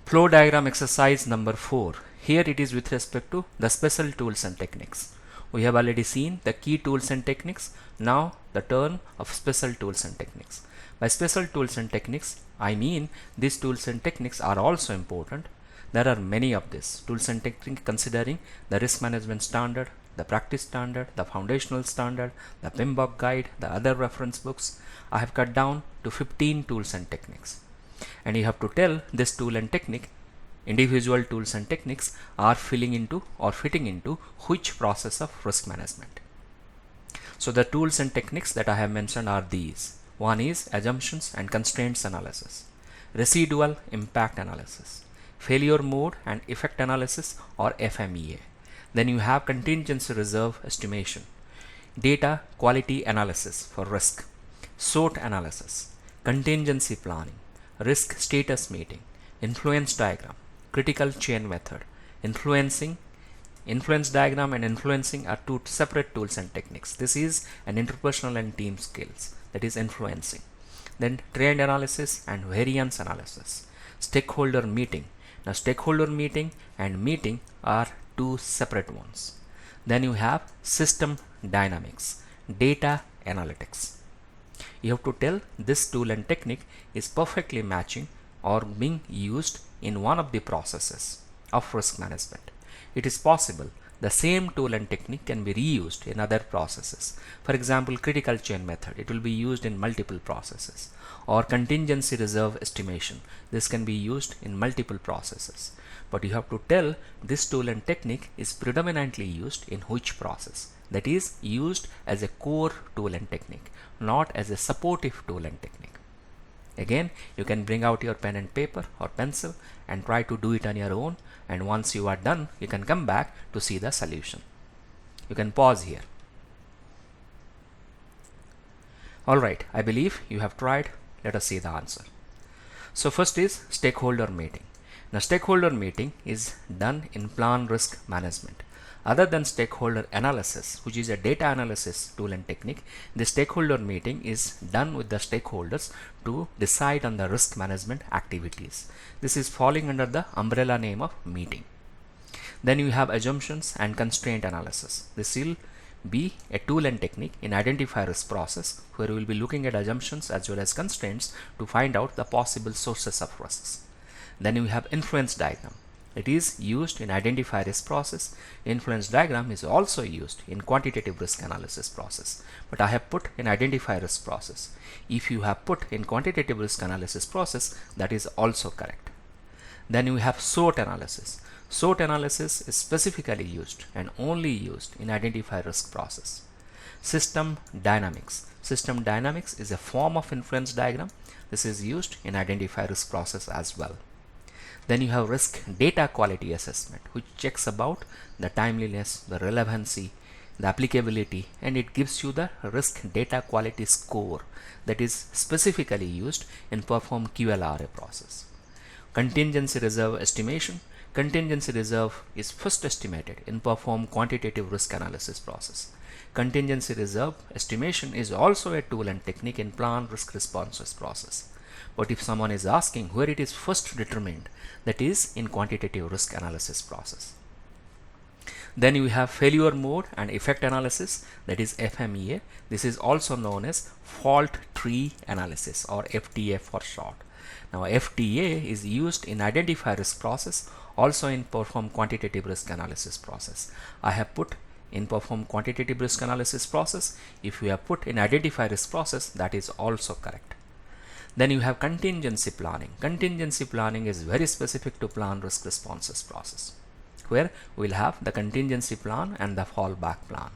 Flow diagram exercise number 4. Here it is with respect to the special tools and techniques. We have already seen the key tools and techniques. Now the turn of special tools and techniques. By special tools and techniques, I mean these tools and techniques are also important. There are many of these tools and techniques considering the risk management standard, the practice standard, the foundational standard, the PMBOK guide, the other reference books. I have cut down to 15 tools and techniques. And you have to tell this tool and technique, individual tools and techniques are fitting into which process of risk management. So the tools and techniques that I have mentioned are these. One is assumptions and constraints analysis, residual impact analysis, failure mode and effect analysis or FMEA. Then you have contingency reserve estimation, data quality analysis for risk, SWOT analysis, contingency planning, risk status meeting, influence diagram, critical chain method. Influence diagram and influencing are two separate tools and techniques. This is an interpersonal and team skills, that is influencing. Then trend analysis and variance analysis, stakeholder meeting. Now stakeholder meeting and meeting are two separate ones. Then you have system dynamics, data analytics. You have to tell this tool and technique is perfectly matching or being used in one of the processes of risk management. It is possible the same tool and technique can be reused in other processes. For example, critical chain method, it will be used in multiple processes. Or contingency reserve estimation, this can be used in multiple processes. But you have to tell this tool and technique is predominantly used in which process. That is used as a core tool and technique, not as a supportive tool and technique. Again, you can bring out your pen and paper or pencil and try to do it on your own, and once you are done, you can come back to see the solution. You can pause here. Alright, I believe you have tried. Let us see the answer. So first is stakeholder meeting. Now stakeholder meeting is done in plan risk management. Other than stakeholder analysis, which is a data analysis tool and technique, the stakeholder meeting is done with the stakeholders to decide on the risk management activities. This is falling under the umbrella name of meeting. Then you have assumptions and constraint analysis. This will be a tool and technique in identify risk process, where we will be looking at assumptions as well as constraints to find out the possible sources of risks. Then you have influence diagram. It is used in identify risk process. Influence diagram is also used in quantitative risk analysis process, but I have put in identify risk process. If you have put in quantitative risk analysis process, that is also correct. Then you have SWOT analysis. SWOT analysis is specifically used and only used in identify risk process. System dynamics. System dynamics is a form of influence diagram. This is used in identify risk process as well. Then you have risk data quality assessment, which checks about the timeliness, the relevancy, the applicability, and it gives you the risk data quality score that is specifically used in perform QLRA process. Contingency reserve estimation. Contingency reserve is first estimated in perform quantitative risk analysis process. Contingency reserve estimation is also a tool and technique in plan risk responses process. But if someone is asking where it is first determined, that is in quantitative risk analysis process. Then you have failure mode and effect analysis, that is FMEA. This is also known as fault tree analysis or FTA for short. Now FTA is used in identify risk process, also in perform quantitative risk analysis process. I have put in perform quantitative risk analysis process. If you have put in identify risk process, that is also correct. Then you have contingency planning. Contingency planning is very specific to plan risk responses process, where we will have the contingency plan and the fallback plan.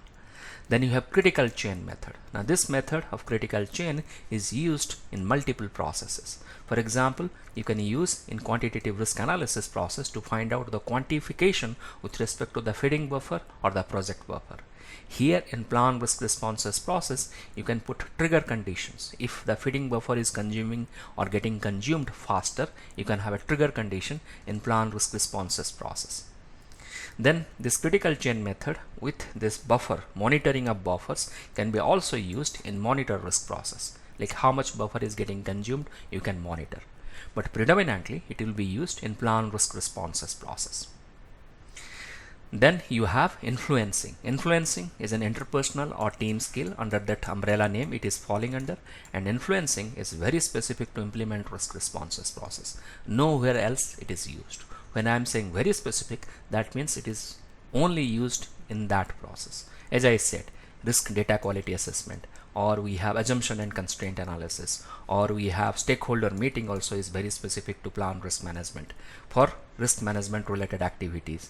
Then you have critical chain method. Now this method of critical chain is used in multiple processes. For example, you can use in quantitative risk analysis process to find out the quantification with respect to the feeding buffer or the project buffer. Here in plan risk responses process, you can put trigger conditions. If the feeding buffer is consuming or getting consumed faster, you can have a trigger condition in plan risk responses process. Then this critical chain method with this buffer, monitoring of buffers, can be also used in monitor risk process. Like how much buffer is getting consumed, you can monitor. but predominantly it will be used in plan risk responses process. Then you have influencing. Influencing is an interpersonal or team skill. Under that umbrella name it is falling under, and influencing is very specific to implement risk responses process. Nowhere else it is used. When I am saying very specific, that means it is only used in that process. As I said, risk data quality assessment, or we have assumption and constraint analysis, or we have stakeholder meeting also is very specific to plan risk management for risk management related activities.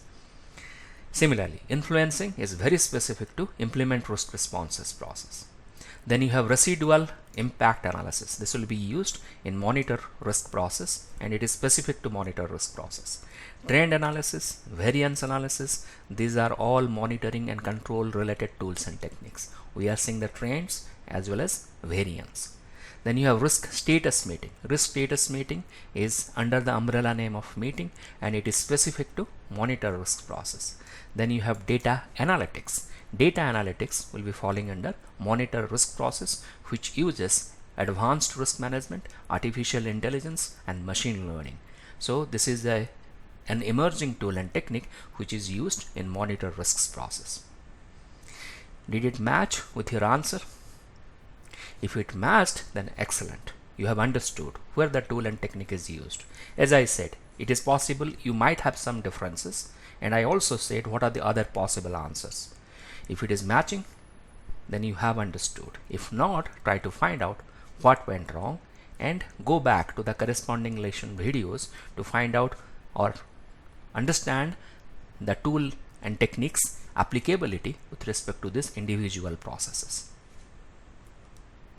Similarly, influencing is very specific to implement risk responses process. Then you have residual impact analysis. This will be used in monitor risk process, and it is specific to monitor risk process. Trend analysis, variance analysis, these are all monitoring and control related tools and techniques. We are seeing the trends as well as variance. Then you have risk status meeting. Risk status meeting is under the umbrella name of meeting, and it is specific to monitor risk process. Then you have data analytics. Data analytics will be falling under monitor risk process, which uses advanced risk management, artificial intelligence, and machine learning. So this is an emerging tool and technique which is used in monitor risks process. Did it match with your answer? If it matched, then excellent. You have understood where the tool and technique is used. As I said, it is possible you might have some differences, and I also said what are the other possible answers. If it is matching, then you have understood. If not, try to find out what went wrong and go back to the corresponding lesson videos to find out or understand the tool and techniques applicability with respect to these individual processes.